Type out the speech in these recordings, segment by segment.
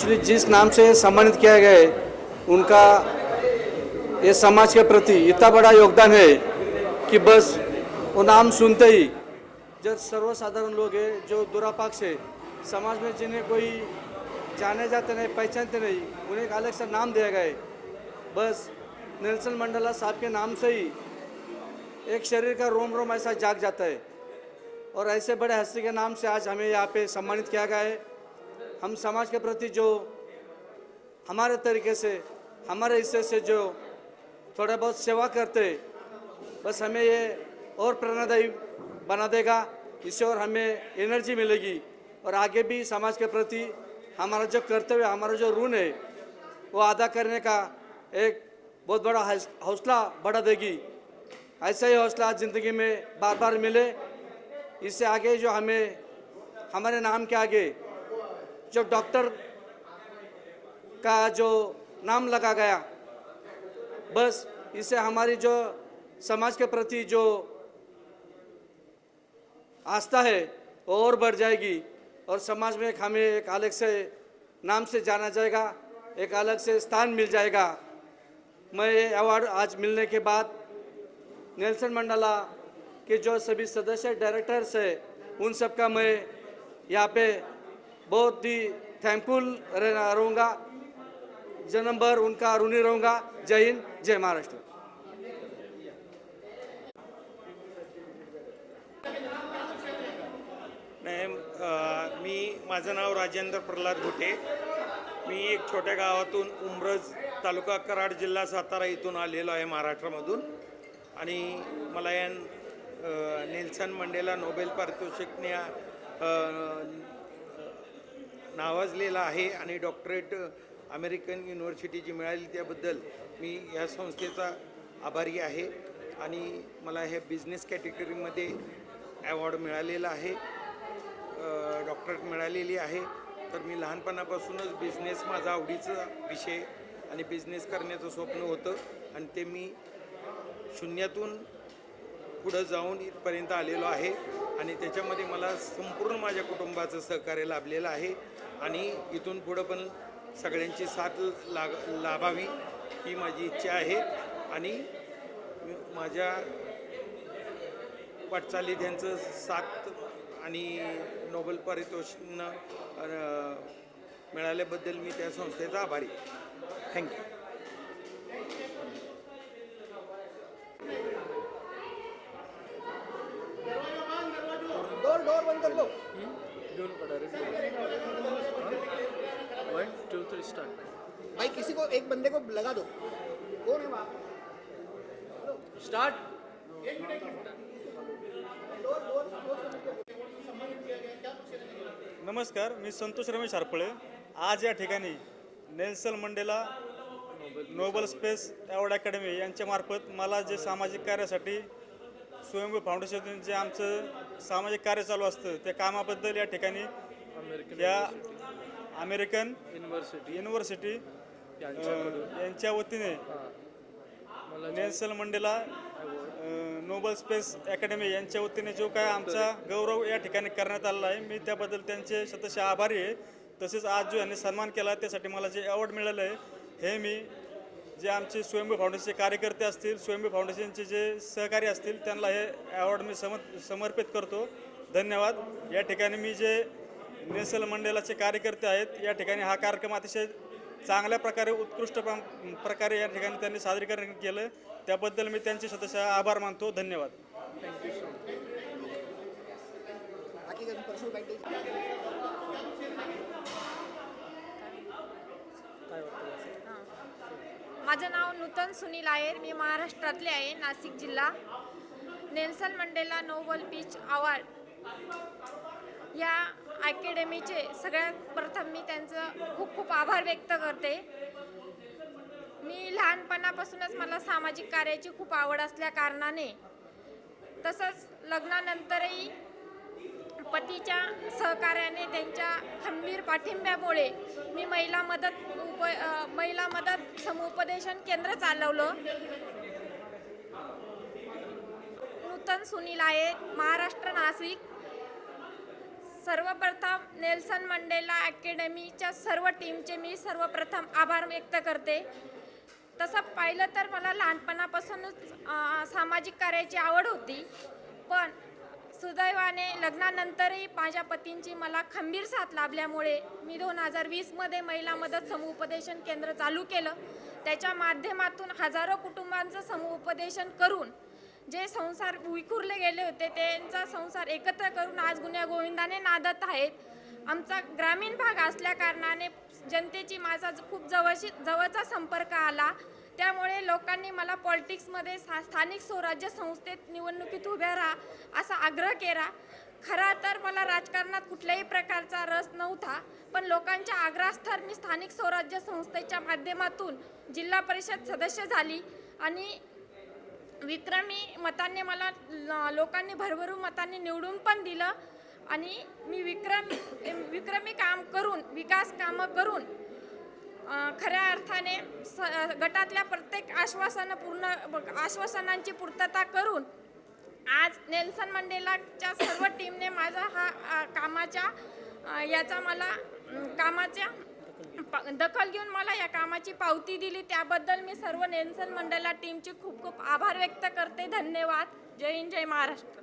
Actually जिस नाम से सम्मानित किया गया है उनका ये समाज के प्रति इतना बड़ा योगदान है कि बस वो नाम सुनते ही जो सर्वसाधारण लोग हैं जो दुरापाक से समाज में जिन्हें कोई जाने जाते नहीं पहचानते नहीं उन्हें एक अलग सा नाम दिया गया है। बस नेल्सन मंडेला साहब के नाम से ही एक शरीर का रोम रोम ऐसा जाग जाता है और ऐसे बड़े हस्ती के नाम से आज हमें यहाँ पे सम्मानित किया गया है। हम समाज के प्रति जो हमारे तरीके से हमारे हिस्से से जो थोड़ा बहुत सेवा करते बस हमें ये और प्रेरणादायी बना देगा। इससे और हमें एनर्जी मिलेगी और आगे भी समाज के प्रति हमारा जो कर्तव्य हमारा जो ऋण है वो अदा करने का एक बहुत बड़ा हौसला बढ़ा देगी। ऐसा ही हौसला ज़िंदगी में बार बार मिले। इससे आगे जो हमें हमारे नाम के आगे जो डॉक्टर का जो नाम लगा गया बस इससे हमारी जो समाज के प्रति जो आस्था है वो और बढ़ जाएगी और समाज में हमें एक अलग से नाम से जाना जाएगा, एक अलग से स्थान मिल जाएगा। मैं ये अवार्ड आज मिलने के बाद नेल्सन मंडेला के जो सभी सदस्य डायरेक्टर्स है उन सब का मैं यहाँ पे बहुत ही थैंकफुल रहूँगा, जन्म भर उनका ऋणी रहूँगा। जय हिंद, जय महाराष्ट्र। मी माझं नाव राजेंद्र प्रल्हाद घोटे। मी एक छोट्या गावातून उमरज तालुका कराड जिल्हा सातारा इथून आलेलो आहे महाराष्ट्रामधून आणि मला या नेल्सन मंडेला नोबेल पारितोषिकने नावाजलेलं आहे आणि डॉक्टरेट अमेरिकन युनिव्हर्सिटी जी मिळाली त्याबद्दल मी या संस्थेचा आभारी आहे आणि मला हे बिझनेस कॅटेगरीमध्ये अवॉर्ड मिळालेला आहे, डॉक्टरेट मिळालेली आहे। तर मी लहानपणापासूनच बिझनेस माझा आवडीचा विषय आणि बिझनेस करण्याचं स्वप्न होतं आणि ते मी शून्यातून पुढं जाऊन इथपर्यंत आलेलो आहे आणि त्याच्यामध्ये मला संपूर्ण माझ्या कुटुंबाचं सहकार्य लाभलेलं आहे आणि इथून पुढं पण सगळ्यांची साथ लाभावी ही माझी इच्छा आहे आणि माझ्या वाटचालीत यांचं साथ आणि नोबेल पारितोषिक मिळाल्याबद्दल मी त्या संस्थेचा आभारी आहे। थँक्यू। डोर बंद कर लो। One two three start. भाई किसी को एक बंदे को लगा दो। कौन है वहाँ? स्टार्ट। नमस्कार, मी संतोष रमेश हरपळे। आज या ठिकाणी Nelson Mandela Nobel space award academy यांच्यामार्फत मला जे सामाजिक कार्यासाठी स्वयंभू फाउंडेशन जे आमचं सामाजिक कार्य चालू असतं त्या कामाबद्दल या ठिकाणी या अमेरिकन युनिव्हर्सिटी यांच्या वतीने Nelson Mandela Nobel space academy यांच्या वतीने जो काय आमचा गौरव या ठिकाणी करण्यात आलेला आहे मी त्याबद्दल त्यांचे शतशः आभारी आहे। तसेच आज जो यांनी सन्मान केला त्यासाठी मला जे अवॉर्ड मिळालं आहे हे मी जे आमचे स्वयंभू फाउंडेशनचे कार्यकर्ते असतील स्वयंभू फाउंडेशनचे जे सहकारी असतील त्यांना हे अवॉर्ड मी समर्पित करतो। धन्यवाद। या ठिकाणी मी जे नेल्सन मंडेलाचे कार्यकर्ते आहेत या ठिकाणी हा कार्यक्रम अतिशय चांगल्या प्रकारे उत्कृष्ट प्रकारे या ठिकाणी त्यांनी सादरीकरण केलं त्याबद्दल मी त्यांचे शतशः आभार मानतो। धन्यवाद। Thank you so much. बाकी का पर्सनल बाईट माझं नाव नूतन सुनील आहे। मी महाराष्ट्रातले आहे, नाशिक जिल्हा। Nelson Mandela Nobel peace award या अकॅडमीचे सगळ्यात प्रथम मी त्यांचं खूप खूप आभार व्यक्त करते। मी लहानपणापासूनच मला सामाजिक कार्याची खूप आवड असल्या कारणाने तसंच लग्नानंतरही पतीच्या सहकार्याने त्यांच्या खंबीर पाठिंब्यामुळे मी महिला मदत समुपदेशन केंद्र चालवलं। नूतन सुनील आहे, महाराष्ट्र, नाशिक। सर्वप्रथम नेल्सन मंडेला अकॅडमीच्या सर्व टीमचे मी सर्वप्रथम आभार व्यक्त करते. तसं पाहिलं तर मला लहानपणापासूनच सामाजिक कार्याची आवड होती, पण सुदैवाने लग्नानंतरही माझ्या पतींची मला खंबीर साथ लाभल्यामुळे मी 2020मध्ये महिला मदत समुपदेशन केंद्र चालू केलं. त्याच्या माध्यमातून हजारो कुटुंबांचं समुपदेशन करून जे संसार विखुरले गेले होते त्यांचा संसार एकत्र करून आज गुण्यागोविंदाने नांदत आहेत. आमचा ग्रामीण भाग असल्या कारणाने जनतेची माझा खूप जवळचा संपर्क आला. त्यामुळे लोकांनी मला पॉलिटिक्समध्ये स्थानिक स्वराज्य संस्थेत निवडणुकीत उभ्या राहा असा आग्रह केला. खरा तर मला राजकारणात कुठल्याही प्रकारचा रस नव्हता, पण लोकांच्या आग्रहास्थर मी स्थानिक स्वराज्य संस्थेच्या माध्यमातून जिल्हा परिषद सदस्य झाली आणि विक्रमी मतांनी मला लोकांनी भरभरून मतांनी निवडून पण दिलं आणि मी विक्रमी काम करून विकास कामं करून खऱ्या अर्थाने गटातल्या प्रत्येक आश्वासनांची पूर्तता करून आज नेल्सन मंडेलाच्या सर्व टीमने माझा हा कामाच्या दखल घेऊन मला या कामाची पावती दिली. त्याबद्दल मी सर्व नेल्सन मंडेला टीमचे खूप खूप आभार व्यक्त करते. धन्यवाद. जय हिंद, जय महाराष्ट्र.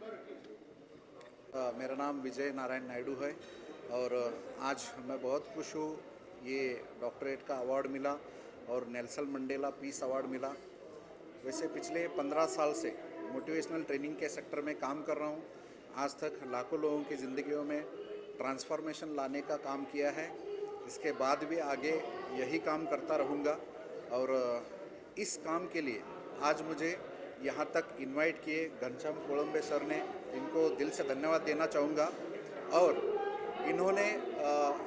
मेरा नाम विजय नारायण नायडू है और आज मैं बहुत खुश हूँ. ये डॉक्टरेट का अवार्ड मिला और नेल्सन मंडेला पीस अवार्ड मिला. वैसे पिछले 15 साल से मोटिवेशनल ट्रेनिंग के सेक्टर में काम कर रहा हूँ. आज तक लाखों लोगों की ज़िंदगियों में ट्रांसफॉर्मेशन लाने का काम किया है. इसके बाद भी आगे यही काम करता रहूँगा और इस काम के लिए आज मुझे यहाँ तक इनवाइट किए घनश्याम कोळंबे सर ने, इनको दिल से धन्यवाद देना चाहूँगा. और इन्होंने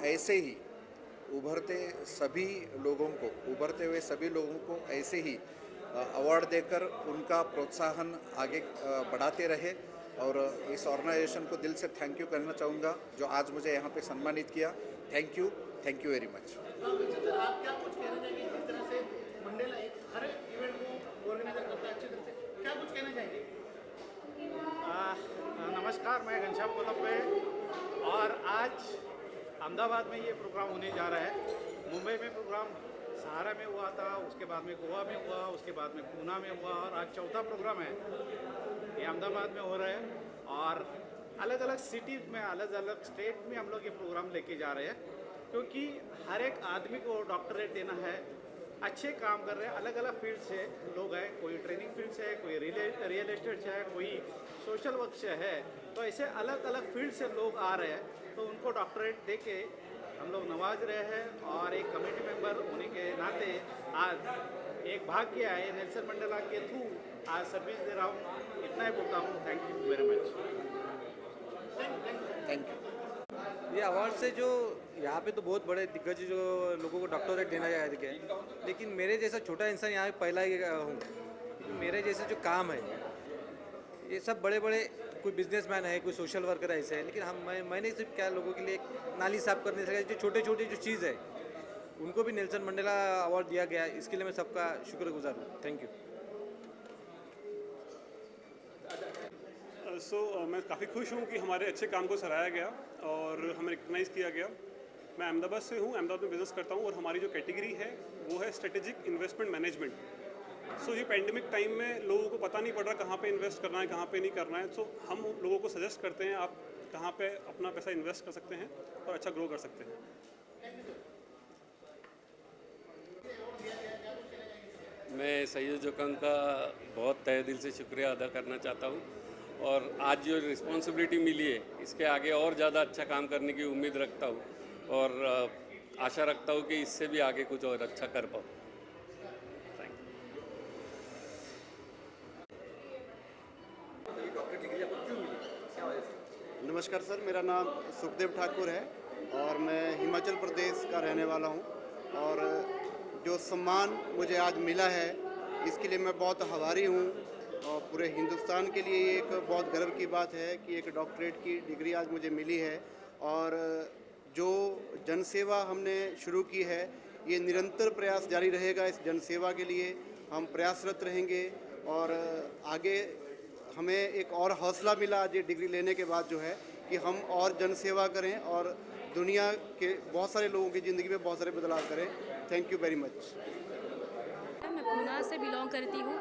ऐसे ही उभरते हुए सभी लोगों को ऐसे ही अवार्ड देकर उनका प्रोत्साहन आगे बढ़ाते रहे. और इस ऑर्गेनाइजेशन को दिल से थैंक यू करना चाहूँगा जो आज मुझे यहाँ पे सम्मानित किया. Thank you very much. आप क्या कुछ कहना चाहेंगे जिस तरह से मंडेला एक हर इवेंट को ऑर्गेनाइजर करता है अच्छी तरह से, क्या कुछ कहना चाहेंगे? नमस्कार, मैं घनश्याम कोलंबे और आज अहमदाबाद में ये प्रोग्राम होने जा रहा है. मुंबई में प्रोग्राम सहारा में हुआ था, उसके बाद में गोवा में हुआ, उसके बाद में पूना में हुआ और आज चौथा प्रोग्राम है ये अहमदाबाद में हो रहा है. और अलग अलग सिटीज़ में, अलग अलग स्टेट में हम लोग ये प्रोग्राम लेके जा रहे हैं क्योंकि हर एक आदमी को डॉक्टरेट देना है. अच्छे काम कर रहे हैं, अलग अलग फील्ड से लोग हैं, कोई ट्रेनिंग फील्ड से है, कोई रियल एस्टेट से है, कोई सोशल वर्क से है. तो ऐसे अलग अलग फील्ड से लोग आ रहे हैं तो उनको डॉक्टरेट दे के हम लोग नवाज रहे हैं. और एक कमेटी मेंबर होने के नाते आज एक भाग्य है नेल्सन मंडेला के थ्रू आज सर्विस दे रहा हूँ. इतना ही बोलता हूँ. Thank you very much. Thank you. ये अवार्ड से जो यहाँ पे तो बहुत बड़े दिग्गज जो लोगों को डॉक्टरेट देना जाएगा, लेकिन मेरे जैसा छोटा इंसान यहाँ पे पहला ही हूँ. क्योंकि मेरे जैसे जो काम है ये सब बड़े बड़े कोई बिजनेसमैन है, कोई सोशल वर्कर ऐसे है, लेकिन मैंने सिर्फ क्या लोगों के लिए नाली साफ करने से जो छोटे छोटे जो चीज़ है उनको भी नेल्सन मंडेला अवार्ड दिया गया. इसके लिए मैं सबका शुक्रगुजार हूँ. Thank you. मैं काफ़ी खुश हूँ कि हमारे अच्छे काम को सराहा गया और हमें रिकग्नाइज़ किया गया. मैं अहमदाबाद से हूँ, अहमदाबाद में बिज़नेस करता हूँ और हमारी जो कैटेगरी है वो है स्ट्रेटेजिक इन्वेस्टमेंट मैनेजमेंट. ये पैंडमिक टाइम में लोगों को पता नहीं पड़ रहा कहाँ पे इन्वेस्ट करना है, कहाँ पे नहीं करना है. हम लोगों को सजेस्ट करते हैं आप कहाँ पे अपना पैसा इन्वेस्ट कर सकते हैं और अच्छा ग्रो कर सकते हैं. मैं संयोजकों का बहुत तहे दिल से शुक्रिया अदा करना चाहता हूँ और आज जो रिस्पॉन्सिबिलिटी मिली है इसके आगे और ज़्यादा अच्छा काम करने की उम्मीद रखता हूँ और आशा रखता हूँ कि इससे भी आगे कुछ और अच्छा कर पाऊँ. नमस्कार सर, मेरा नाम सुखदेव ठाकुर है और मैं हिमाचल प्रदेश का रहने वाला हूँ. और जो सम्मान मुझे आज मिला है इसके लिए मैं बहुत आभारी हूँ और पूरे हिंदुस्तान के लिए ये एक बहुत गर्व की बात है कि एक डॉक्टरेट की डिग्री आज मुझे मिली है. और जो जनसेवा हमने शुरू की है ये निरंतर प्रयास जारी रहेगा. इस जनसेवा के लिए हम प्रयासरत रहेंगे और आगे हमें एक और हौसला मिला आज ये डिग्री लेने के बाद जो है कि हम और जन सेवा करें और दुनिया के बहुत सारे लोगों की ज़िंदगी में बहुत सारे बदलाव करें। Thank you very much. मैं पूना से बिलोंग करती हूँ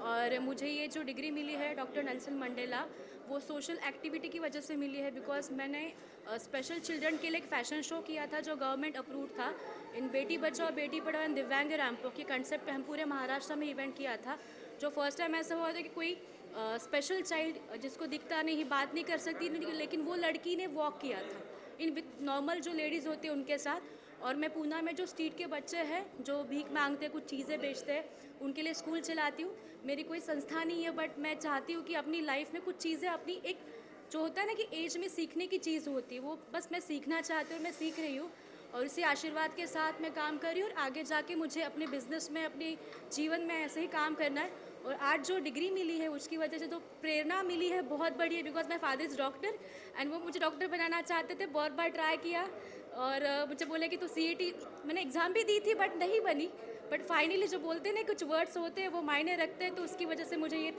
और मुझे ये जो डिग्री मिली है डॉक्टर नेल्सन मंडेला, वो सोशल एक्टिविटी की वजह से मिली है। बिकॉज मैंने स्पेशल चिल्ड्रन के लिए एक फ़ैशन शो किया था जो गवर्नमेंट अप्रूव था। इन बेटी बचाओ बेटी पढ़ाओ एंड दिव्यांग रैंपो के कंसेप्ट पे हम पूरे महाराष्ट्र में इवेंट किया था। जो फर्स्ट टाइम ऐसा हुआ था कि कोई स्पेशल चाइल्ड जिसको दिखता नहीं, बात नहीं कर सकती, लेकिन वो लड़की ने वॉक किया था इन विथ नॉर्मल जो लेडीज़ होती हैं उनके साथ। और मैं पूना में जो स्ट्रीट के बच्चे हैं जो भीख मांगते हैं, कुछ चीज़ें बेचते हैं, उनके लिए स्कूल चलाती हूँ। मेरी कोई संस्था नहीं है, बट मैं चाहती हूँ कि अपनी लाइफ में कुछ चीज़ें अपनी एक जो होता है ना कि एज में सीखने की चीज़ होती है, वो बस मैं सीखना चाहती हूँ, मैं सीख रही हूँ और इसी आशीर्वाद के साथ मैं काम कर रही हूँ। और आगे जाके मुझे अपने बिजनेस में, अपने जीवन में ऐसे ही काम करना है। और आज जो डिग्री मिली है उसकी वजह से तो प्रेरणा मिली है बहुत बड़ी है। Because my father is doctor and वो मुझे डॉक्टर बनाना चाहते थे। बहुत बार ट्राई किया और मुझे बोले कि तो CET मैंने एग्ज़ाम भी दी थी बट नहीं बनी। बट फाइनली जो बोलते हैं ना कुछ वर्ड्स होते हैं वो मायने रखते हैं, तो उसकी वजह से मुझे ये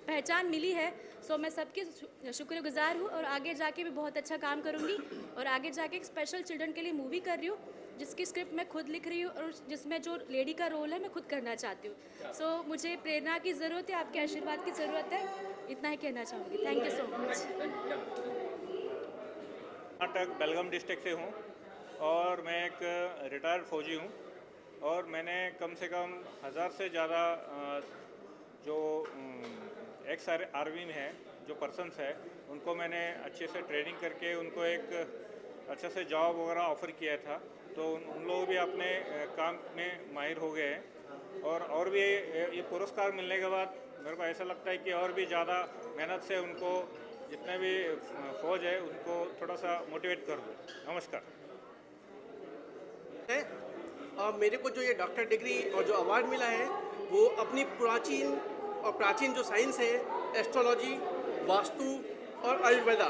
पहचान मिली है। सो मैं सबकी शुक्रगुजार हूँ और आगे जाके भी बहुत अच्छा काम करूँगी। और आगे जाके एक स्पेशल चिल्ड्रन के लिए मूवी कर रही हूँ जिसकी स्क्रिप्ट मैं खुद लिख रही हूँ और जिसमें जो लेडी का रोल है मैं खुद करना चाहती हूँ। सो मुझे प्रेरणा की ज़रूरत है, आपके आशीर्वाद की ज़रूरत है, इतना ही कहना चाहूँगी। Thank you so much. Karnataka Belgaum district से हूँ और मैं एक रिटायर्ड फौजी हूँ और मैंने कम से कम 1000 से ज़्यादा जो एक्स आर्मी में है जो पर्सन्स है उनको मैंने अच्छे से ट्रेनिंग करके उनको एक अच्छे से जॉब वगैरह ऑफ़र किया था। तो उन लोग भी अपने काम में माहिर हो गए हैं और भी ये पुरस्कार मिलने के बाद मेरे को ऐसा लगता है कि और भी ज़्यादा मेहनत से उनको जितने भी फौज है उनको थोड़ा सा मोटिवेट कर दो। नमस्कार। मेरे को जो ये डॉक्टर डिग्री और जो अवार्ड मिला है वो अपनी प्राचीन जो साइंस है, एस्ट्रोलॉजी, वास्तु और आयुर्वेदा,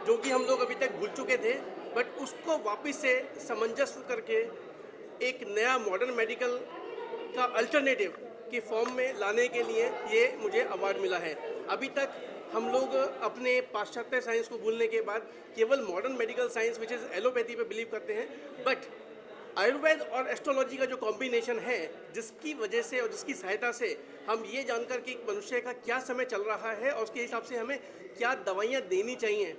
जो कि हम लोग अभी तक भूल चुके थे, बट उसको वापस से सामंजस्य करके एक नया मॉडर्न मेडिकल का अल्टरनेटिव की फॉर्म में लाने के लिए ये मुझे अवार्ड मिला है। अभी तक हम लोग अपने पाश्चात्य साइंस को भूलने के बाद केवल modern medical science which is allopathy पे बिलीव करते हैं, बट आयुर्वेद और एस्ट्रोलॉजी का जो कॉम्बिनेशन है जिसकी वजह से और जिसकी सहायता से हम ये जानकर कि मनुष्य का क्या समय चल रहा है और उसके हिसाब से हमें क्या दवाइयाँ देनी चाहिए,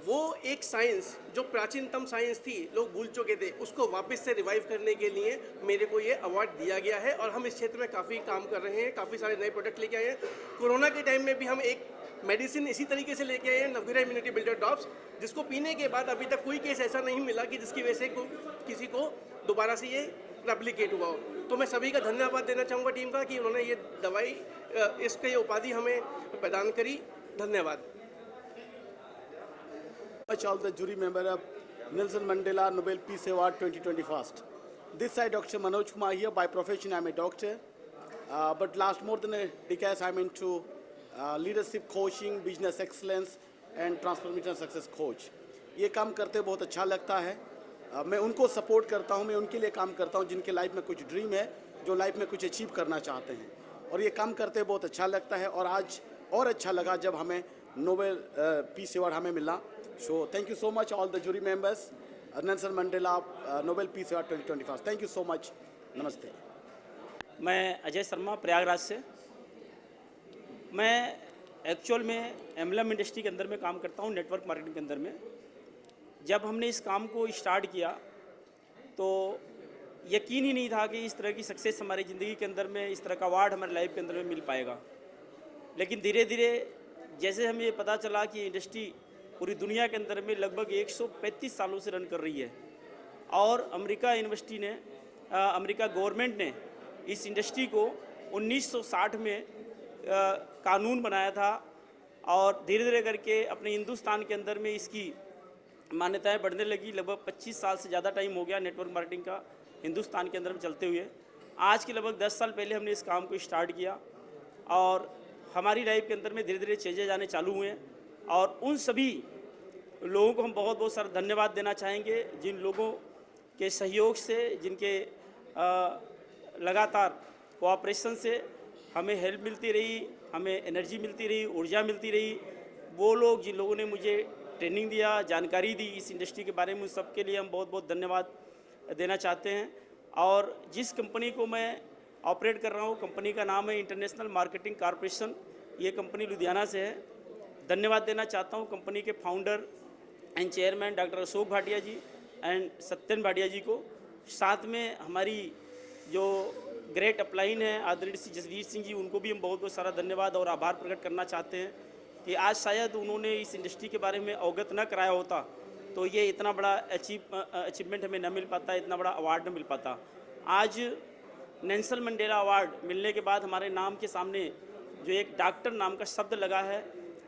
वो एक साइंस जो प्राचीनतम साइंस थी लोग भूल चुके थे, उसको वापस से रिवाइव करने के लिए मेरे को ये अवार्ड दिया गया है। और हम इस क्षेत्र में काफ़ी काम कर रहे हैं, काफ़ी सारे नए प्रोडक्ट लेके आए हैं। कोरोना के टाइम में भी हम एक मेडिसिन इसी तरीके से लेके आए हैं, नवगिरा इम्यूनिटी बिल्डर ड्रॉप्स, जिसको पीने के बाद अभी तक कोई केस ऐसा नहीं मिला कि जिसकी वजह से किसी को दोबारा से ये रेप्लिकेट हुआ हो। तो मैं सभी का धन्यवाद देना चाहूँगा टीम का कि उन्होंने ये दवाई इसके ये उपाधि हमें प्रदान करी। धन्यवाद। All the jury member of Nelson Mandela Nobel Peace Award 2021. This side Dr. Manoj Kumar here. By profession I'm a doctor, but last more than a decade I'm into leadership coaching, business excellence and transformation success coach. ये काम करते बहुत अच्छा लगता है। मैं उनको support करता हूँ, मैं उनके लिए काम करता हूँ जिनके लाइफ में कुछ ड्रीम है, जो लाइफ में कुछ अचीव करना चाहते हैं, और ये काम करते बहुत अच्छा लगता है। और आज और अच्छा लगा जब हमें नोबेल पीस अवार्ड हमें मिला। So thank you so much all the jury members, Nelson Mandela Nobel Peace Award 2021. Thank you so much. नमस्ते। मैं अजय शर्मा प्रयागराज से। मैं एक्चुअल में एमलम इंडस्ट्री के अंदर में काम करता हूँ, नेटवर्क मार्केटिंग के अंदर में। जब हमने इस काम को स्टार्ट किया तो यकीन ही नहीं था कि इस तरह की सक्सेस हमारी ज़िंदगी के अंदर में, इस तरह का अवार्ड हमारे लाइफ के अंदर में मिल पाएगा। लेकिन धीरे धीरे जैसे हमें ये पता चला कि इंडस्ट्री पूरी दुनिया के अंदर में लगभग 135 सालों से रन कर रही है और अमेरिका यूनिवर्सिटी ने अमेरिका गवर्नमेंट ने इस इंडस्ट्री को 1960 में कानून बनाया था और धीरे धीरे करके अपने हिंदुस्तान के अंदर में इसकी मान्यताएं बढ़ने लगी। लगभग 25 साल से ज़्यादा टाइम हो गया नेटवर्क मार्केटिंग का हिंदुस्तान के अंदर में चलते हुए। आज के लगभग 10 साल पहले हमने इस काम को स्टार्ट किया और हमारी लाइफ के अंदर में धीरे धीरे चेंजेज आने चालू हुए हैं। और उन सभी लोगों को हम बहुत बहुत सारा धन्यवाद देना चाहेंगे जिन लोगों के सहयोग से, जिनके लगातार कोऑपरेशन से हमें हेल्प मिलती रही, हमें एनर्जी मिलती रही, ऊर्जा मिलती रही। वो लोग जिन लोगों ने मुझे ट्रेनिंग दिया, जानकारी दी इस इंडस्ट्री के बारे में, उन सब के लिए हम बहुत बहुत धन्यवाद देना चाहते हैं। और जिस कंपनी को मैं ऑपरेट कर रहा हूँ, कंपनी का नाम है इंटरनेशनल मार्केटिंग कॉरपोरेशन। ये कंपनी लुधियाना से है। धन्यवाद देना चाहता हूँ कंपनी के founder and chairman doctor Ashok Bhatia ji and Satyan Bhatia ji को। साथ में हमारी जो ग्रेट अपलाइन है आदरणीय श्री जसवीर सिंह जी, उनको भी हम बहुत बहुत सारा धन्यवाद और आभार प्रकट करना चाहते हैं कि आज शायद उन्होंने इस इंडस्ट्री के बारे में अवगत न कराया होता तो ये इतना बड़ा अचीवमेंट हमें न मिल पाता, इतना बड़ा अवार्ड न मिल पाता। आज नेल्सन मंडेला अवार्ड मिलने के बाद हमारे नाम के सामने जो एक डॉक्टर नाम का शब्द लगा है,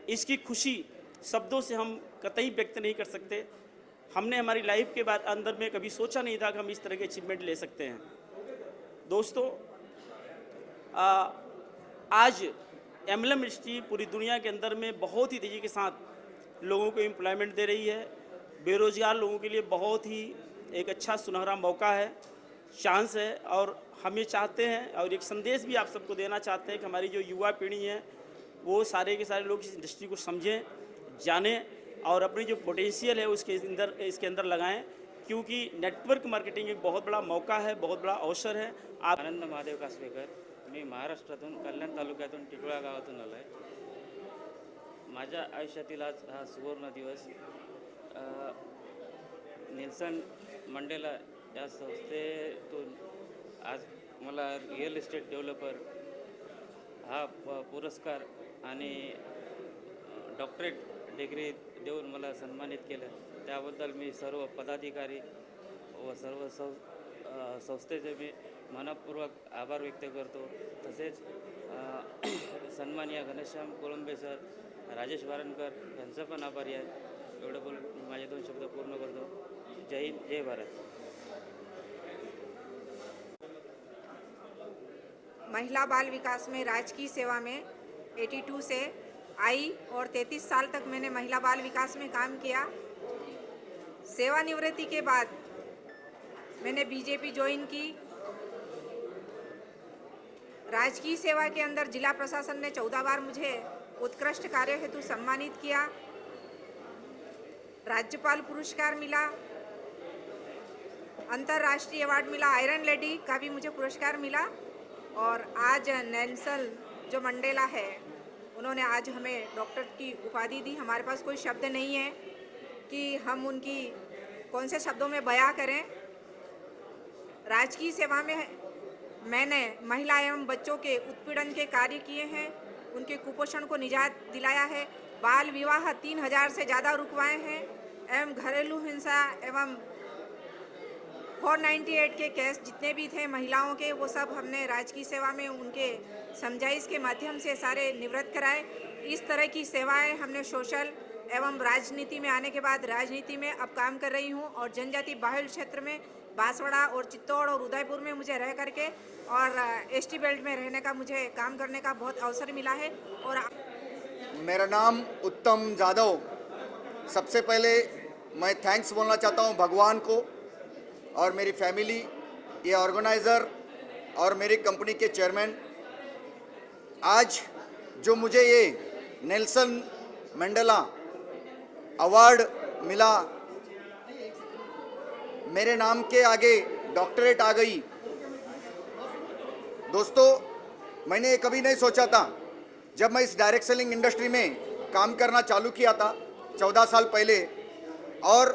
इसकी खुशी शब्दों से हम कतई व्यक्त नहीं कर सकते। हमने हमारी लाइफ के बाद अंदर में कभी सोचा नहीं था कि हम इस तरह के अचीवमेंट ले सकते हैं। दोस्तों, आज एमएलएम इंडस्ट्री पूरी दुनिया के अंदर में बहुत ही तेज़ी के साथ लोगों को एम्प्लॉयमेंट दे रही है। बेरोज़गार लोगों के लिए बहुत ही एक अच्छा सुनहरा मौका है, चांस है। और हम ये चाहते हैं और एक संदेश भी आप सबको देना चाहते हैं कि हमारी जो युवा पीढ़ी है वो सारे के सारे लोग इस इंडस्ट्री को समझें, जानें और अपनी जो पोटेंशियल है इसके अंदर लगाएं, क्योंकि नेटवर्क मार्केटिंग एक बहुत बड़ा मौका है, बहुत बड़ा अवसर है। आप आनंद महादेव कासवेकर, मी महाराष्ट्रातून कल्याण तालुक्यातून टिटोळा गावातून आलो आहे। माझ्या आयुष्यातील आज हा सुवर्ण दिवस नेल्सन मंडेला या संस्थेतून आज मला रिअल इस्टेट डेव्हलपर हा पुरस्कार आणि डॉक्टरेट डिग्री देऊन मला सन्मानित केलं, त्याबद्दल मी सर्व पदाधिकारी व सर्व संस्थेचे मी मनपूर्वक आभार व्यक्त करतो। तसेच सन्माननीय घनश्याम कोळंबे सर, राजेश वारणकर यांचा पण आभारी आहे। एवढं बोलून माझे 2 शब्द पूर्ण करतो। जय हिंद, जय भारत। महिला बाल विकास में राजकीय सेवा में 82 से आई और 33 साल तक मैंने महिला बाल विकास में काम किया। सेवानिवृत्ति के बाद मैंने बीजेपी ज्वाइन की। राजकीय सेवा के अंदर जिला प्रशासन ने 14 बार मुझे उत्कृष्ट कार्य हेतु सम्मानित किया। राज्यपाल पुरस्कार मिला, अंतर्राष्ट्रीय अवार्ड मिला, आयरन लेडी का भी मुझे पुरस्कार मिला। और आज नेल्सन जो मंडेला है, उन्होंने आज हमें डॉक्टर की उपाधि दी। हमारे पास कोई शब्द नहीं है कि हम उनकी कौन से शब्दों में बयां करें। राजकीय सेवा में मैंने महिला एवं बच्चों के उत्पीड़न के कार्य किए हैं, उनके कुपोषण को निजात दिलाया है, बाल विवाह 3000 से ज़्यादा रुकवाए हैं एवं घरेलू हिंसा एवं 498 के केस जितने भी थे महिलाओं के, वो सब हमने राजकीय सेवा में उनके समझाइश के माध्यम से सारे निवृत्त कराए। इस तरह की सेवाएं हमने सोशल एवं राजनीति में आने के बाद राजनीति में अब काम कर रही हूं। और जनजाति बाहुल क्षेत्र में बांसवाड़ा और चित्तौड़ और उदयपुर में मुझे रह करके और एसटी बेल्ट में रहने का मुझे काम करने का बहुत अवसर मिला है। और मेरा नाम उत्तम जादव। सबसे पहले मैं थैंक्स बोलना चाहता हूं भगवान को और मेरी फैमिली, ये ऑर्गेनाइज़र और मेरी कंपनी के चेयरमैन। आज जो मुझे ये नेल्सन मंडेला अवार्ड मिला, मेरे नाम के आगे डॉक्टरेट आ गई। दोस्तों, मैंने ये कभी नहीं सोचा था। जब मैं इस डायरेक्ट सेलिंग इंडस्ट्री में काम करना चालू किया था 14 साल पहले, और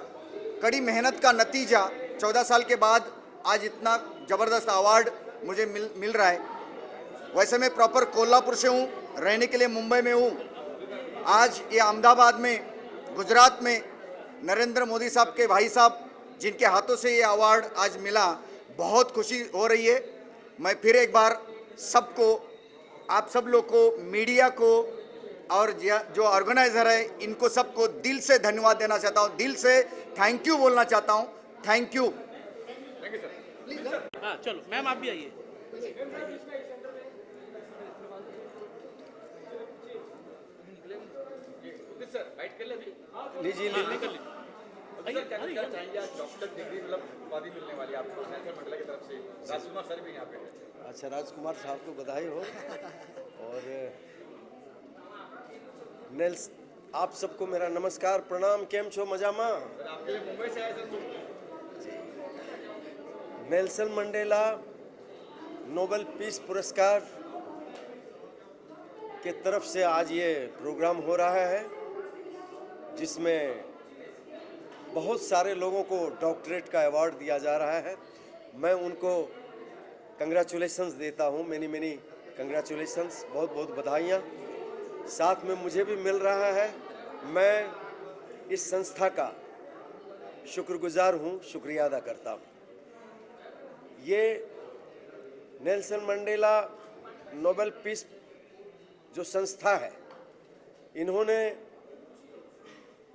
कड़ी मेहनत का नतीजा 14 साल के बाद आज इतना ज़बरदस्त अवार्ड मुझे मिल रहा है। वैसे मैं प्रॉपर कोल्हापुर से हूँ, रहने के लिए मुंबई में हूँ। आज ये अहमदाबाद में, गुजरात में नरेंद्र मोदी साहब के भाई साहब जिनके हाथों से ये अवार्ड आज मिला, बहुत खुशी हो रही है। मैं फिर एक बार सबको, आप सब लोग को, मीडिया को और जो ऑर्गेनाइज़र है, इनको सबको दिल से धन्यवाद देना चाहता हूँ, दिल से थैंक यू बोलना चाहता हूँ। Thank you. हाँ, चलो मैम आप भी आइए। लीजिए डॉक्टर डिग्री मतलब उपाधि मिलने वाली आपको नेल्सन मंडेला की तरफ से। राजकुमार सर भी यहाँ पे हैं। अच्छा, राजकुमार साहब को बधाई हो। और आप सबको मेरा नमस्कार, प्रणाम। केम छो मजामा? आपके लिए मुंबई से आए sir. Nelson Mandela Nobel peace पुरस्कार के तरफ से आज ये प्रोग्राम हो रहा है, जिसमें बहुत सारे लोगों को डॉक्टरेट का अवार्ड दिया जा रहा है। मैं उनको कंग्रेचुलेशंस देता हूँ, मेनी कंग्रेचुलेशंस, बहुत बहुत बधाइयाँ। साथ में मुझे भी मिल रहा है। मैं इस संस्था का शुक्रगुजार हूँ, शुक्रिया अदा करता हूँ। ये नेल्सन मंडेला नोबेल पीस जो संस्था है, इन्होंने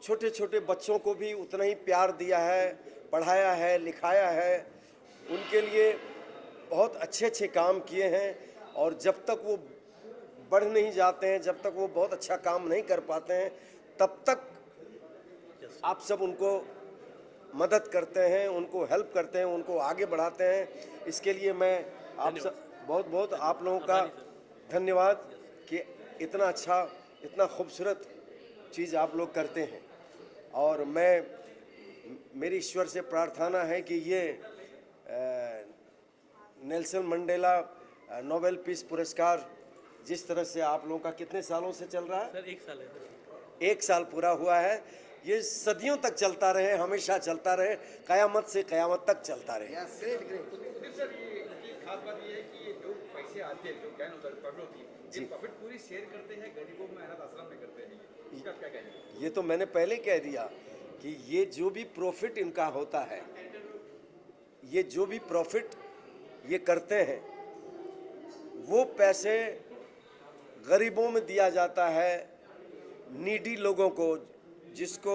छोटे छोटे बच्चों को भी उतना ही प्यार दिया है, पढ़ाया है, लिखाया है। उनके लिए बहुत अच्छे अच्छे काम किए हैं, और जब तक वो बढ़ नहीं जाते हैं, जब तक वो बहुत अच्छा काम नहीं कर पाते हैं, तब तक आप सब उनको मदद करते हैं, उनको हेल्प करते हैं, उनको आगे बढ़ाते हैं। इसके लिए मैं आप सब बहुत बहुत आप लोगों का धन्यवाद कि इतना अच्छा, इतना खूबसूरत चीज़ आप लोग करते हैं। और मेरी ईश्वर से प्रार्थना है कि ये नेल्सन मंडेला नोबेल पीस पुरस्कार जिस तरह से आप लोगों का कितने सालों से चल रहा है? सर 1 साल है। 1 साल पूरा हुआ है। ये सदियों तक चलता रहे, हमेशा चलता रहे, क़यामत से क़यामत तक चलता रहे। सर ये खास बात ये है कि ये जो पैसे आते हैं, जो ज्ञान होता है, पब्लिक ये प्रॉफिट पूरी शेयर करते हैं, गरीबों में, अनाथ आश्रम में करते हैं। इसका क्या कहना है? ये तो मैंने पहले कह दिया कि ये जो भी प्रॉफिट इनका होता है, ये जो भी प्रॉफिट ये करते हैं, वो पैसे गरीबों में दिया जाता है, नीडी लोगों को, जिसको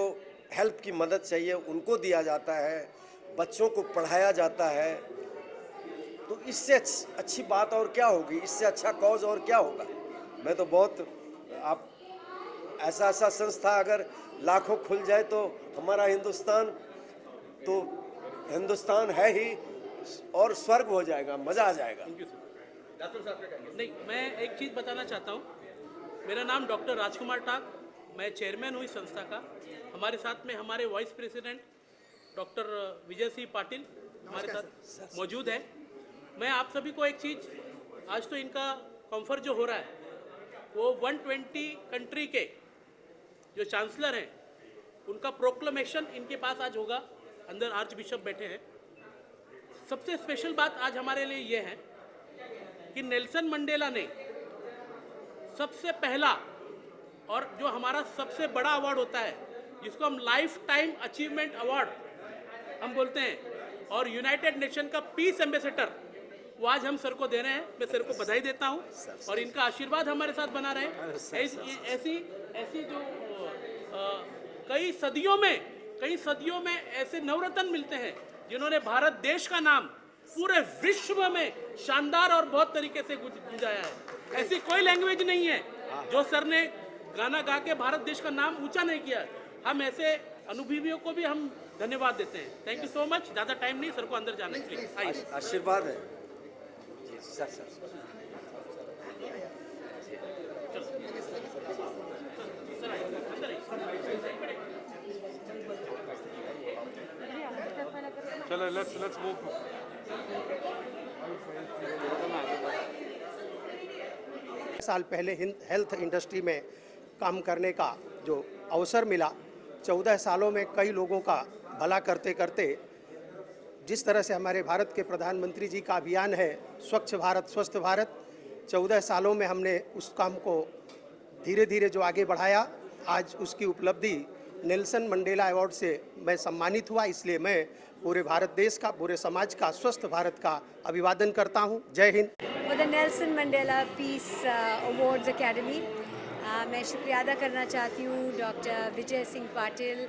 हेल्प की मदद चाहिए उनको दिया जाता है, बच्चों को पढ़ाया जाता है। तो इससे अच्छी बात और क्या होगी? इससे अच्छा कॉज और क्या होगा? मैं तो बहुत आप ऐसा संस्था अगर लाखों खुल जाए तो हमारा हिंदुस्तान है ही, और स्वर्ग हो जाएगा, मज़ा आ जाएगा। नहीं, मैं एक चीज़ बताना चाहता हूँ। मेरा नाम डॉक्टर राजकुमार टाक, मैं चेयरमैन हूँ इस संस्था का। हमारे साथ में हमारे vice president doctor Vijay Singh Patil हमारे साथ मौजूद है। मैं आप सभी को एक चीज़, आज तो इनका कॉन्फ्रेंस जो हो रहा है वो 120 कंट्री के जो चांसलर हैं उनका प्रोक्लेमेशन इनके पास आज होगा। अंदर आर्च बिशप बैठे हैं। सबसे स्पेशल बात आज हमारे लिए ये है कि नेल्सन मंडेला ने सबसे पहला और जो हमारा सबसे बड़ा अवार्ड होता है, जिसको हम लाइफ टाइम अचीवमेंट अवार्ड हम बोलते हैं, और यूनाइटेड नेशन का पीस एम्बेसडर, वो आज हम सर को दे रहे हैं। मैं सर को बधाई देता हूँ और इनका आशीर्वाद हमारे साथ बना रहे। ऐसी जो कई सदियों में ऐसे नवरत्न मिलते हैं जिन्होंने भारत देश का नाम पूरे विश्व में शानदार और बहुत तरीके से गुंजाया है। ऐसी कोई लैंग्वेज नहीं है जो सर ने गाना गा के भारत देश का नाम ऊंचा नहीं किया। हम ऐसे अनुभवियों को भी हम धन्यवाद देते हैं। Thank you so much. ज़्यादा टाइम नहीं, सर को अंदर जाने के लिए आशीर्वाद है जी। सर चलो लेट्स मूव। साल पहले हेल्थ इंडस्ट्री में काम करने का जो अवसर मिला, 14 सालों में कई लोगों का भला करते करते, जिस तरह से हमारे भारत के प्रधानमंत्री जी का अभियान है स्वच्छ भारत स्वस्थ भारत, 14 सालों में हमने उस काम को धीरे धीरे जो आगे बढ़ाया, आज उसकी उपलब्धि नेल्सन मंडेला अवार्ड से मैं सम्मानित हुआ। इसलिए मैं पूरे भारत देश का, पूरे समाज का, स्वस्थ भारत का अभिवादन करता हूँ। जय Hind. For the Nelson Mandela peace awards academy मैं शुक्रिया अदा करना चाहती हूँ डॉक्टर विजय सिंह पाटिल,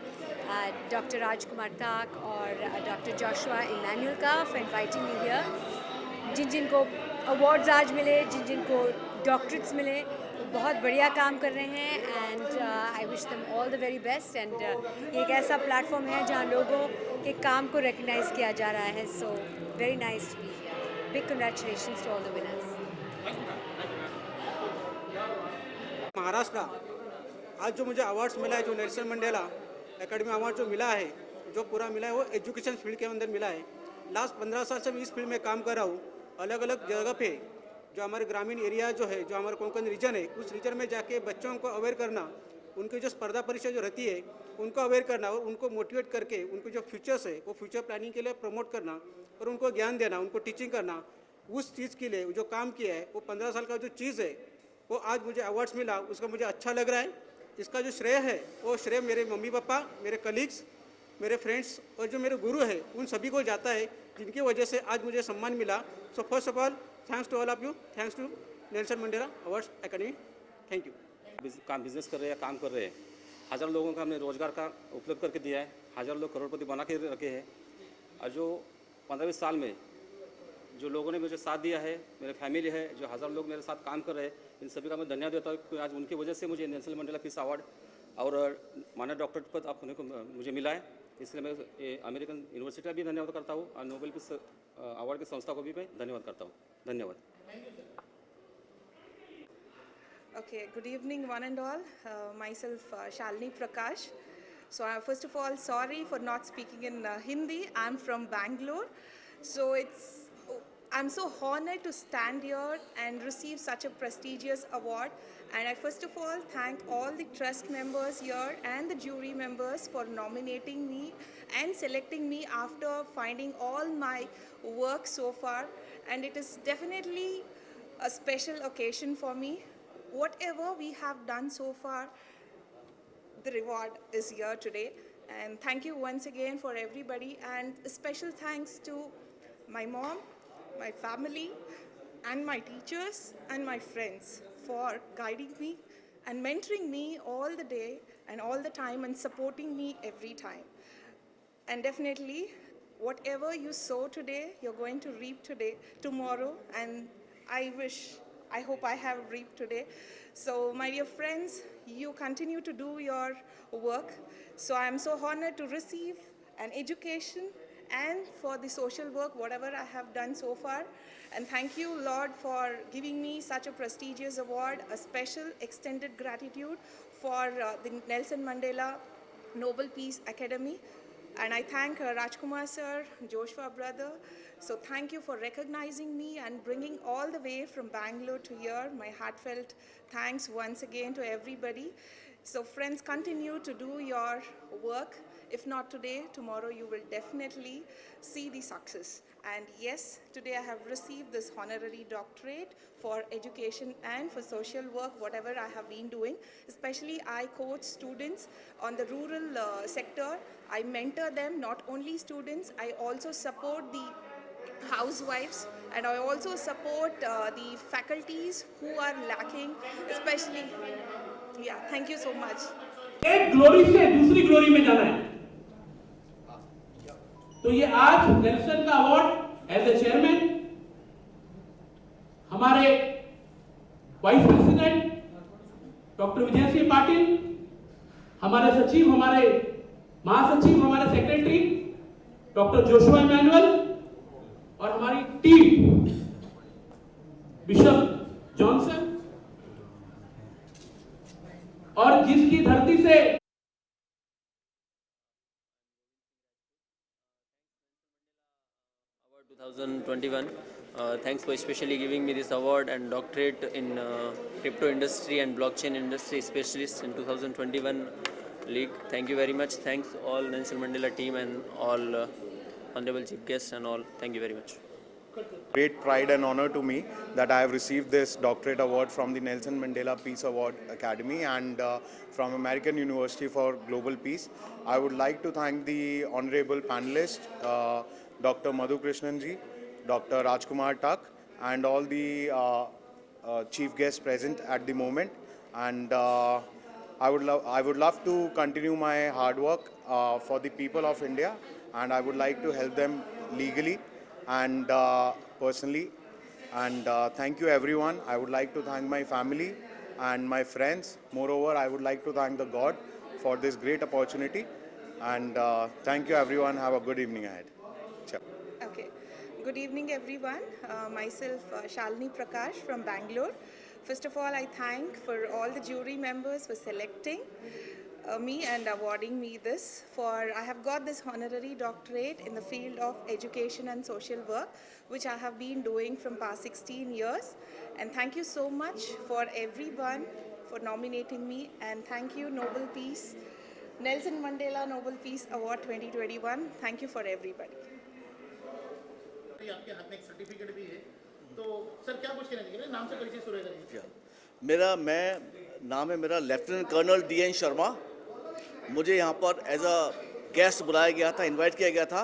डॉक्टर राजकुमार टाक और डॉक्टर जोशुआ इमैनुअल का फॉर इनवाइटिंग मी हियर। जिनको अवार्ड्स आज मिले, जिनको डॉक्टरेट्स मिले, वो बहुत बढ़िया काम कर रहे हैं and I wish them all the very best. And ये एक ऐसा प्लेटफॉर्म है जहाँ लोगों के काम को रिकग्नाइज किया जा रहा है। So very nice to be here. Big congratulations to all the winners. Maharashtra आज जो मुझे अवार्ड्स मिला है, जो नेल्सन मंडेला एकेडमी अवार्ड जो मिला है, जो पूरा मिला है वो एजुकेशन फील्ड के अंदर मिला है। लास्ट 15 साल से मैं इस फील्ड में काम कर रहा हूँ। अलग अलग जगह पे जो हमारे ग्रामीण एरिया जो है, जो हमारे कोंकण रीजन है, उस रीजन में जाके बच्चों को अवेयर करना, उनकी जो स्पर्धा परीक्षा जो रहती है उनको अवेयर करना और उनको मोटिवेट करके उनको जो फ्यूचर्स है वो फ्यूचर प्लानिंग के लिए प्रमोट करना और उनको ज्ञान देना, उनको टीचिंग करना, उस चीज़ के लिए जो काम किया है वो 15 साल का जो चीज़ है वो आज मुझे अवार्ड्स मिला, उसका मुझे अच्छा लग रहा है। इसका जो श्रेय है वो श्रेय मेरे मम्मी पापा, मेरे कलीग्स, मेरे फ्रेंड्स और जो मेरे गुरु है उन सभी को जाता है, जिनकी वजह से आज मुझे सम्मान मिला। So first of all thanks to all of you, thanks to Nelson Mandela awards academy, thank you. Business कर रहे हैं, काम कर रहे हैं, हज़ारों लोगों का हमने रोज़गार का उपलब्ध करके दिया है, हज़ारों लोग करोड़पति बना के रखे हैं। और जो 15-20 साल में जो लोगों ने मुझे साथ दिया है, मेरे फैमिली है, जो हज़ारों लोग मेरे साथ काम कर रहे हैं, इन सभी का मैं धन्यवाद देता हूँ कि आज उनकी वजह से मुझे नेल्सन मंडेला पीस अवार्ड और मानद डॉक्टरेट पद अपने को मुझे मिला है। इसलिए मैं अमेरिकन यूनिवर्सिटी का भी धन्यवाद करता हूँ और नोबेल पीस अवार्ड की संस्था को भी मैं धन्यवाद करता हूँ। धन्यवाद। Okay, good evening one and all. Myself Shalini Prakash. So first of all, sorry for not speaking in Hindi. I'm from Bangalore. So I'm so honored to stand here and receive such a prestigious award. And I first of all thank all the trust members here and the jury members for nominating me and selecting me after finding all my work so far. And it is definitely a special occasion for me. Whatever we have done so far, the reward is here today. And thank you once again for everybody. And a special thanks to my mom, my family, and my teachers and my friends for guiding me and mentoring me all the day and all the time and supporting me every time. And definitely, whatever you sow today, you're going to reap tomorrow. And I hope I have reaped today. So my dear friends, you continue to do your work. So I am so honored to receive an education and for the social work, whatever I have done so far. And thank you, Lord, for giving me such a prestigious award, a special extended gratitude for the Nelson Mandela Nobel Peace Academy. And I thank Rajkumar sir, Joshua brother. So thank you for recognizing me and bringing all the way from Bangalore to here. My heartfelt thanks once again to everybody. So friends, continue to do your work. If not today, tomorrow you will definitely see the success. And yes, today I have received this honorary doctorate for education and for social work, whatever I have been doing. Especially I coach students on the rural sector. I mentor them, not only students, I also support the housewives, and I also support the faculties who are lacking, especially. Yeah, thank you so much. एक glory से दूसरी glory में जाना है, तो ये आज Nelson का अवार्ड एज ए चेयरमैन हमारे vice president doctor Vijay Singh Patil, हमारे सचिव, हमारे महासचिव, हमारे सेक्रेटरी डॉक्टर जोशुआ इमैनुअल और हमारी टीम बिशप जॉनसन, और जिसकी धरती से 2021. Thanks for especially giving me this award and doctorate in crypto industry and blockchain industry specialist in 2021 league. Thank you very much. Thanks all Nelson Mandela team and all honorable chief guests and all. Thank you very much. Great pride and honor to me that I have received this doctorate award from the Nelson Mandela Peace Award Academy and from American University for Global Peace. I would like to thank the honorable panelists, Dr. Madhu Krishnan ji, Dr. Rajkumar Tak, and all the chief guests present at the moment. And I would love to continue my hard work for the people of India, and I would like to help them legally and personally. And thank you everyone. I would like to thank my family and my friends. Moreover, I would like to thank the God for this great opportunity. And thank you everyone. Have a good evening ahead. Ciao. Okay. Good evening everyone. Myself Shalini Prakash from Bangalore. First of all, I thank for all the jury members for selecting me and awarding me this. For I have got this honorary doctorate in the field of education and social work, which I have been doing from past 16 years. And thank you so much for everyone for nominating me, and thank you Nobel Peace, Nelson Mandela Nobel Peace Award 2021. Thank you for everybody. आपके हाथ में एक certificate भी है, तो sir क्या कुछ कहना चाहिए? नाम से परिचय शुरू करिए। नाम है मेरा लेफ्टिनेंट कर्नल DN शर्मा। मुझे यहाँ पर एज अ गेस्ट बुलाया गया था, इनवाइट किया गया था,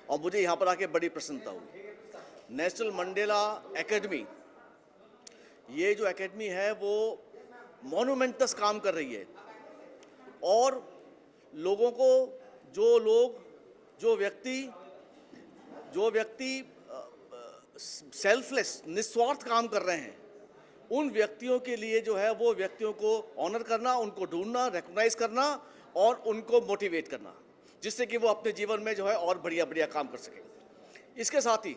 और मुझे यहाँ पर आके बड़ी प्रसन्नता हुई। नेशनल मंडेला एकेडमी, ये जो एकेडमी है वो मॉन्यूमेंटस काम कर रही है, और लोगों को जो व्यक्ति सेल्फलेस निस्वार्थ काम कर रहे हैं, उन व्यक्तियों के लिए जो है वो व्यक्तियों को ऑनर करना, उनको ढूंढना, रिकॉग्नाइज करना और उनको मोटिवेट करना, जिससे कि वो अपने जीवन में जो है और बढ़िया काम कर सकें। इसके साथ ही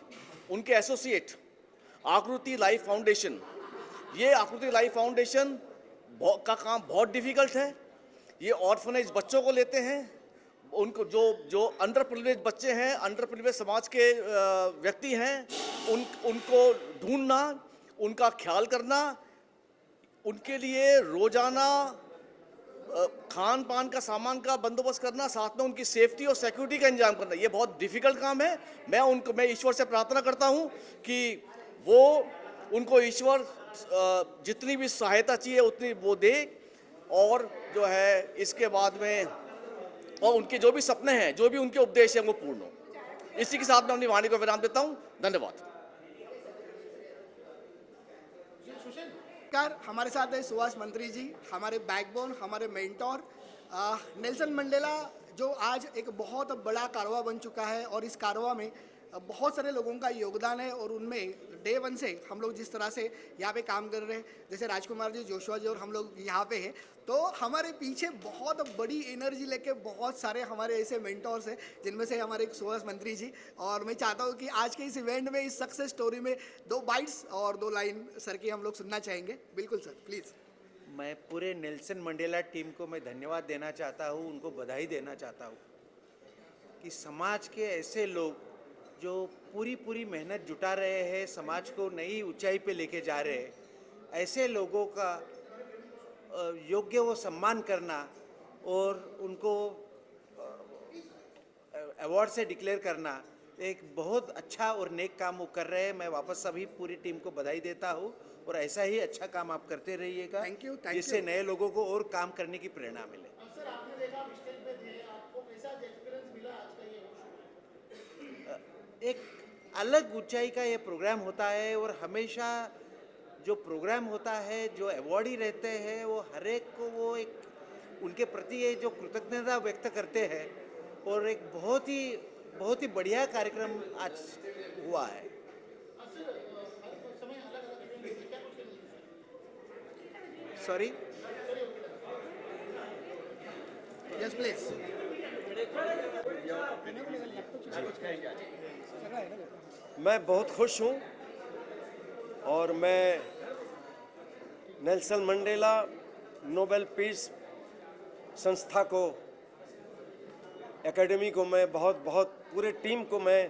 उनके एसोसिएट आकृति लाइफ फाउंडेशन, ये आकृति लाइफ फाउंडेशन का काम बहुत डिफ़िकल्ट है। ये ऑर्फनेज बच्चों को लेते हैं, उनको जो अंडर प्रिविलेज बच्चे हैं, अंडर प्रिविलेज समाज के व्यक्ति हैं, उनको ढूंढना, उनका ख्याल करना, उनके लिए रोज़ाना खान पान का सामान का बंदोबस्त करना, साथ में उनकी सेफ्टी और सिक्योरिटी का इंतजाम करना, ये बहुत डिफ़िकल्ट काम है। मैं ईश्वर से प्रार्थना करता हूँ कि वो उनको ईश्वर जितनी भी सहायता चाहिए उतनी वो दे, और जो है इसके बाद में और उनके जो भी सपने हैं, जो भी उनके उपदेश हैं वो पूर्ण हो। इसी के साथ मैं अपनी वाणी को विराम देता हूँ। धन्यवाद। हमारे साथ है सुभाष मंत्री जी, हमारे बैकबोन, हमारे मेंटोर। नेल्सन मंडेला जो आज एक बहुत बड़ा कारवा बन चुका है, और इस कारवा में बहुत सारे लोगों का योगदान है, और उनमें डे वन से हम लोग जिस तरह से यहाँ पे काम कर रहे हैं, जैसे राजकुमार जी, जोशुआ जी और हम लोग यहाँ पे हैं, तो हमारे पीछे बहुत बड़ी एनर्जी लेके बहुत सारे हमारे ऐसे मेंटोर्स हैं, जिनमें से हमारे एक सुभाष मंत्री जी। और मैं चाहता हूँ कि आज के इस इवेंट में, इस सक्सेस स्टोरी में 2 बाइट्स और 2 लाइन सर की हम लोग सुनना चाहेंगे। बिल्कुल सर, प्लीज़। मैं पूरे नेल्सन मंडेला टीम को मैं धन्यवाद देना चाहता हूँ, उनको बधाई देना चाहता हूँ कि समाज के ऐसे लोग जो पूरी मेहनत जुटा रहे हैं, समाज को नई ऊंचाई पे लेके जा रहे हैं, ऐसे लोगों का योग्य वो सम्मान करना और उनको अवार्ड से डिक्लेयर करना एक बहुत अच्छा और नेक काम वो कर रहे हैं। मैं वापस सभी पूरी टीम को बधाई देता हूँ, और ऐसा ही अच्छा काम आप करते रहिएगा, जिससे नए लोगों को और काम करने की प्रेरणा मिले। एक अलग ऊंचाई का ये प्रोग्राम होता है, और हमेशा जो प्रोग्राम होता है, जो अवॉर्डी रहते हैं, वो हर एक को वो एक उनके प्रति ये जो कृतज्ञता व्यक्त करते हैं, और एक बहुत ही बढ़िया कार्यक्रम आज हुआ है। Sorry, yes please. मैं बहुत खुश हूँ, और मैं नेल्सन मंडेला नोबेल पीस संस्था को, एकेडमी को मैं बहुत पूरे टीम को मैं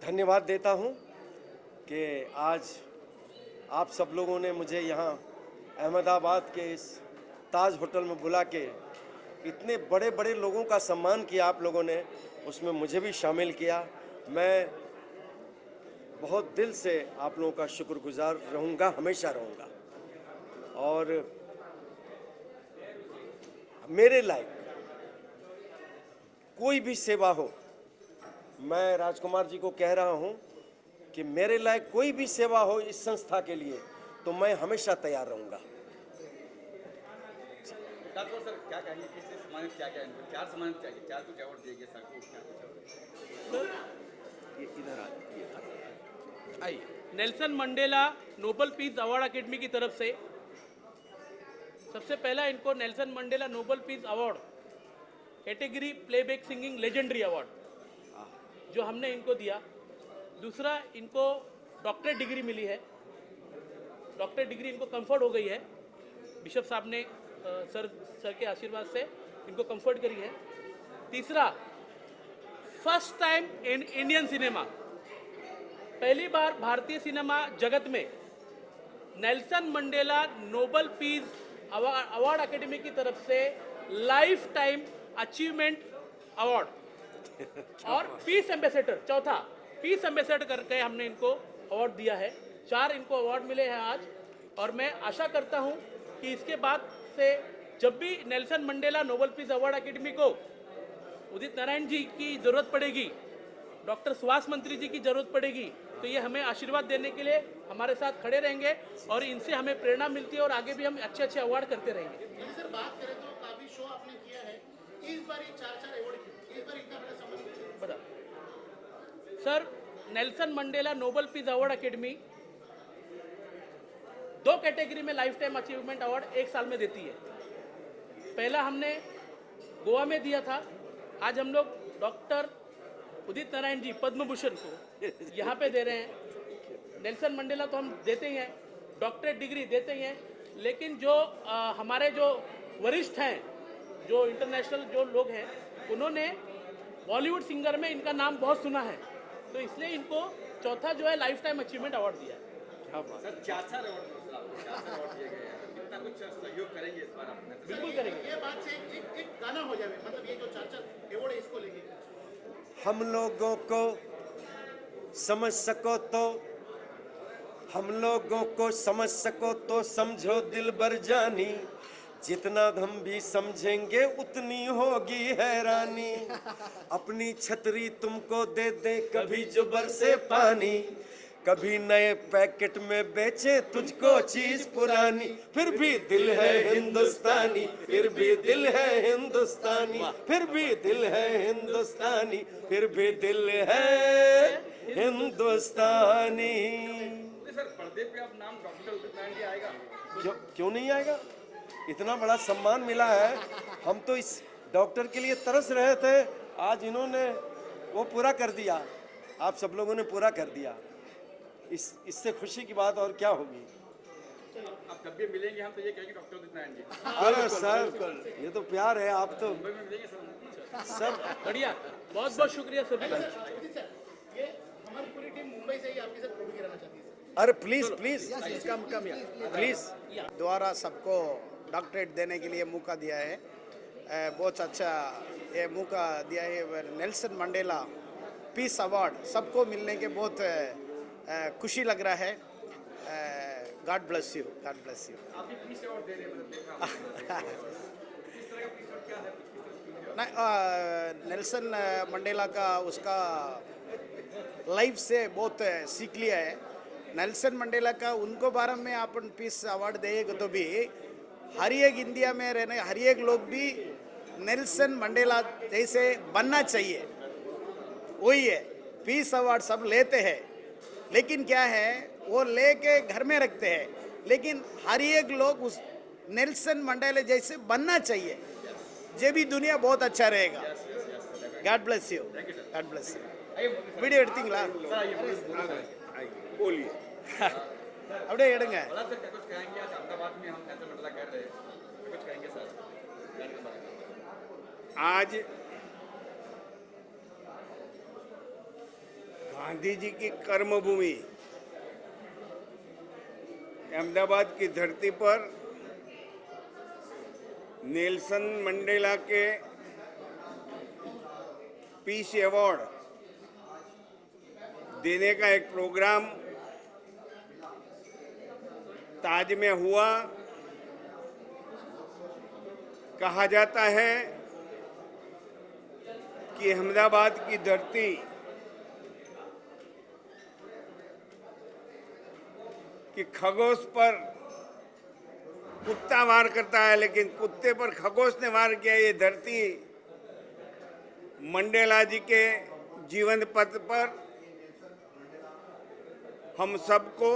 धन्यवाद देता हूँ कि आज आप सब लोगों ने मुझे यहाँ अहमदाबाद के इस ताज होटल में बुला के इतने बड़े लोगों का सम्मान किया आप लोगों ने, उसमें मुझे भी शामिल किया। मैं बहुत दिल से आप लोगों का शुक्रगुजार रहूँगा, हमेशा रहूँगा। और मेरे लायक कोई भी सेवा हो, मैं राजकुमार जी को कह रहा हूँ कि मेरे लायक कोई भी सेवा हो इस संस्था के लिए, तो मैं हमेशा तैयार रहूँगा। डॉक्टर सर क्या कहेंगे, किससे सम्मानित क्या इनको 4 सम्मानित चाहिए, 4 कुछ अवार्ड दिए गए सर को? ये इधर आइए। Nelson Mandela Nobel peace award academy की तरफ से सबसे पहला इनको Nelson Mandela Nobel peace award category playback singing legendary award जो हमने इनको दिया। दूसरा, इनको डॉक्टरेट डिग्री मिली है। डॉक्टर डिग्री इनको कंफर्ट हो गई है, बिशप साहब ने सर के आशीर्वाद से इनको कंफर्ट करी है। तीसरा, first time in Indian cinema, पहली बार भारतीय सिनेमा जगत में Nelson Mandela Nobel peace award academy की तरफ से लाइफ टाइम अचीवमेंट अवार्ड और पीस एम्बेसडर, चौथा पीस एम्बेसडर करके हमने इनको अवार्ड दिया है। 4 इनको अवार्ड मिले हैं आज, और मैं आशा करता हूं कि इसके बाद से जब भी Nelson Mandela Nobel peace award academy को उदित नारायण जी की जरूरत पड़ेगी, डॉक्टर सुभाष मंत्री जी की जरूरत पड़ेगी, तो ये हमें आशीर्वाद देने के लिए हमारे साथ खड़े रहेंगे और इनसे हमें प्रेरणा मिलती है और आगे भी हम अच्छे अच्छे अवार्ड करते रहेंगे। सर बात करें तो काफी शो आपने किया है, इस बार ये 4 अवार्ड क्यों, इस बार इतना बड़ा सम्मान? बता sir, Nelson Mandela Nobel peace award academy 2 category में लाइफ टाइम अचीवमेंट अवार्ड एक साल में देती है। पहला हमने गोवा में दिया था, आज हम लोग डॉक्टर उदित नारायण जी पद्म भूषण को यहाँ पे दे रहे हैं। नेल्सन मंडेला तो हम देते ही हैं, डॉक्टरेट डिग्री देते ही हैं, लेकिन जो हमारे जो वरिष्ठ हैं, जो इंटरनेशनल जो लोग हैं, उन्होंने बॉलीवुड सिंगर में इनका नाम बहुत सुना है, तो इसलिए इनको चौथा जो है लाइफ टाइम अचीवमेंट अवार्ड दिया है। सर 4 अवार्ड दिए गए हैं, कितना कुछ सहयोग करेंगे इस बार आप? बिल्कुल करेंगे। ये बात से एक गाना हो जाए, मतलब ये जो 4 अवार्ड है इसको लेके हम लोगों को समझ सको तो, हम लोगों को समझ सको तो समझो दिल भर जानी, जितना हम भी समझेंगे उतनी होगी हैरानी। अपनी छतरी तुमको दे दे कभी जो बरसे पानी, कभी नए पैकेट में बेचे तुझको चीज पुरानी, फिर भी दिल है हिंदुस्तानी, फिर भी दिल है हिंदुस्तानी, फिर भी दिल है हिंदुस्तानी, फिर भी दिल है हिंदुस्तानी। सर पर्दे पे अब नाम डॉक्टर उदित नारायण जी आएगा? क्यों नहीं आएगा? इतना बड़ा सम्मान मिला है, हम तो इस डॉक्टर के लिए तरस रहे थे, आज इन्होंने वो पूरा कर दिया, आप सब लोगों ने पूरा कर दिया। इससे खुशी की बात और क्या होगी? अब जब भी मिलेंगे हम तो ये कहेंगे डॉक्टर उदित नारायण जी। अरे सर, ये तो प्यार है, आप तो मुंबई में मिलेंगे सर। सब बढ़िया, बहुत बहुत शुक्रिया सभी का। ये हमारी पूरी टीम मुंबई से ही आपके साथ फोटो गिराना चाहती है। अरे प्लीज प्लीज प्लीज द्वारा सबको डॉक्टरेट देने के लिए मौका दिया है, बहुत अच्छा ये मौका दिया है। नेल्सन मंडेला पीस अवार्ड सबको मिलने के बहुत खुशी लग रहा है। God bless you, God bless you. आप भी पीस अवार्ड दे रहे हैं, मतलब देखा किस तरह का पीस अवार्ड क्या है? नहीं, नेल्सन मंडेला का उसका लाइफ से बहुत सीख लिया है। नेल्सन मंडेला का उनको बारे में अपन पीस अवार्ड देंगे तो भी हर एक इंडिया में रहने हर एक लोग भी नेल्सन मंडेला जैसे बनना चाहिए, वही है। पीस अवार्ड सब लेते हैं, लेकिन क्या है वो लेके घर में रखते हैं, लेकिन हर एक लोग उस नेल्सन मंडेला जैसे बनना चाहिए, जे भी दुनिया बहुत अच्छा रहेगा। God bless you, God bless you. Video editing ला बोलिए அப்படியே எடுங்க। सर क्या कुछ कहेंगे? आज अहमदाबाद में हम नेल्सन मंडेला कर रहे हैं, कुछ कहेंगे सर? आज गांधी जी की कर्मभूमि अहमदाबाद की धरती पर नेल्सन मंडेला के पीस अवार्ड देने का एक प्रोग्राम ताज में हुआ। कहा जाता है कि अहमदाबाद की धरती कि खगोश पर कुत्ता वार करता है, लेकिन कुत्ते पर खगोश ने वार किया। ये धरती मंडेला जी के जीवन पथ पर हम सबको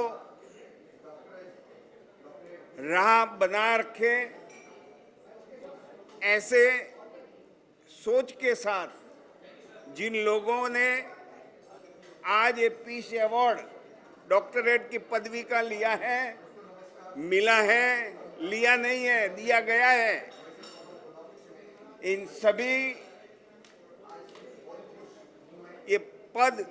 राह बना रखे, ऐसे सोच के साथ जिन लोगों ने आज ये पीस अवार्ड डॉक्टरेट की पदवी का लिया है, मिला है, लिया नहीं है, दिया गया है। इन सभी ये पद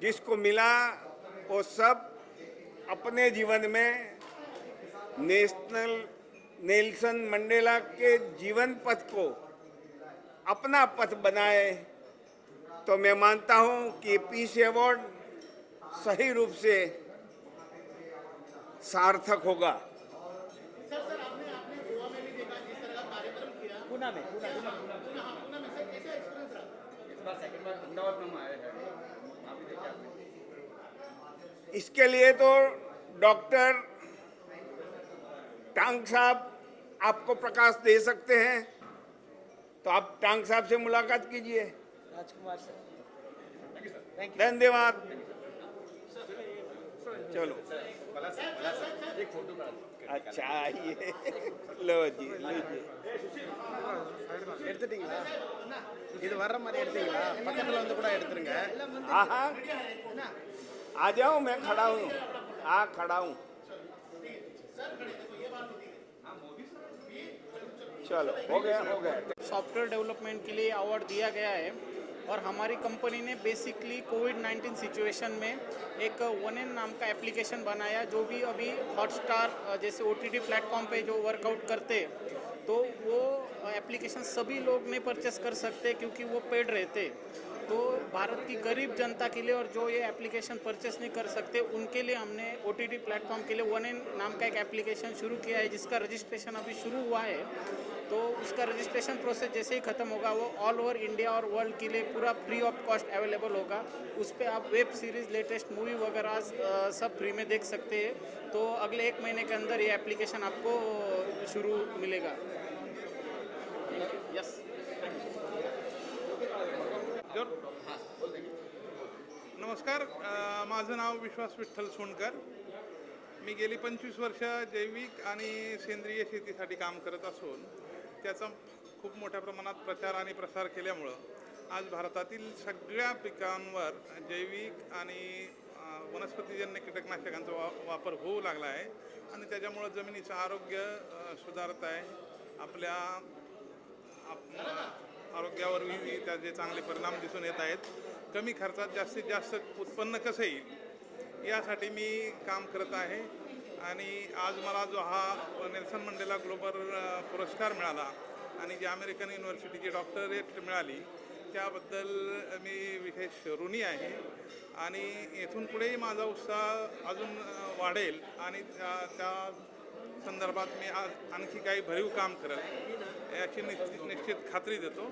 जिसको मिला वो सब अपने जीवन में नेल्सन मंडेला के जीवन पथ को अपना पथ बनाए, तो मैं मानता हूं कि पीस अवार्ड सही रूप से सार्थक होगा। पूना में इस बार सेकंड बार अहमदाबाद में हम आए हैं, वहाँ भी देखा आपने। इसके लिए तो डॉक्टर टांग साहब आपको प्रकाश दे सकते हैं, तो आप टांग साहब से मुलाकात कीजिए। राजकुमार सर, धन्यवाद। चलो एक फोटो का अच्छा आइए, लो जी लीजिए। எடுத்துட்டீங்களா? இது வர்ற மாதிரி எடுத்தீங்களா? பக்கத்துல வந்து கூட எடுத்துருங்க। हाँ हाँ आ जाओ, मैं खड़ा हूँ, खड़ा हूँ। चलो हो गया। सॉफ्टवेयर डेवलपमेंट के लिए अवार्ड दिया गया है और हमारी कंपनी ने बेसिकली कोविड-19 सिचुएशन में एक 1N नाम का एप्लीकेशन बनाया, जो भी अभी हॉटस्टार जैसे OTT प्लेटफॉर्म पे जो वर्कआउट करते तो वो एप्लीकेशन सभी लोग नहीं परचेस कर सकते क्योंकि वो पेड रहते। तो भारत की गरीब जनता के लिए और जो ये एप्लीकेशन परचेस नहीं कर सकते उनके लिए हमने OTT प्लेटफॉर्म के लिए 1N नाम का एक एप्लीकेशन शुरू किया है, जिसका रजिस्ट्रेशन अभी शुरू हुआ है। तो उसका रजिस्ट्रेशन प्रोसेस जैसे ही ख़त्म होगा वो ऑल ओवर इंडिया और वर्ल्ड के लिए पूरा फ्री ऑफ कॉस्ट अवेलेबल होगा। उस पर आप वेब सीरीज़, लेटेस्ट मूवी वगैरह सब फ्री में देख सकते हैं। तो अगले 1 महीने के अंदर ये एप्लीकेशन आपको शुरू मिलेगा। यस, नमस्कार, माझं नाव विश्वास विठ्ठल सोनकर। मी गेली 25 वर्ष जैविक आणि सेंद्रिय शेतीसाठी काम करत असून त्याचा खूप मोठ्या प्रमाणात प्रचार आणि प्रसार केल्यामुळं आज भारतातील सगळ्या पिकांवर जैविक आणि वनस्पतीजन्य कीटकनाशकांचा वापर होऊ लागला आहे आणि त्याच्यामुळं जमिनीचं आरोग्य सुधारत आहे। आपल्या आरोग्यावरही त्याचे चांगले परिणाम दिसून येत आहेत। कमी खर्चात जास्तीत जास्त उत्पन्न कसं येईल यासाठी मी काम करत आहे आणि आज मला जो हा नेल्सन मंडेला ग्लोबल पुरस्कार मिळाला आणि जी अमेरिकन युनिव्हर्सिटीची डॉक्टरेट मिळाली त्याबद्दल मी विशेष ऋणी आहे आणि येथून पुढेही माझा उत्साह अजून वाढेल आणि त्या संदर्भात मी आज आणखी काही भरीव काम करेल याची निश्चित खात्री देतो।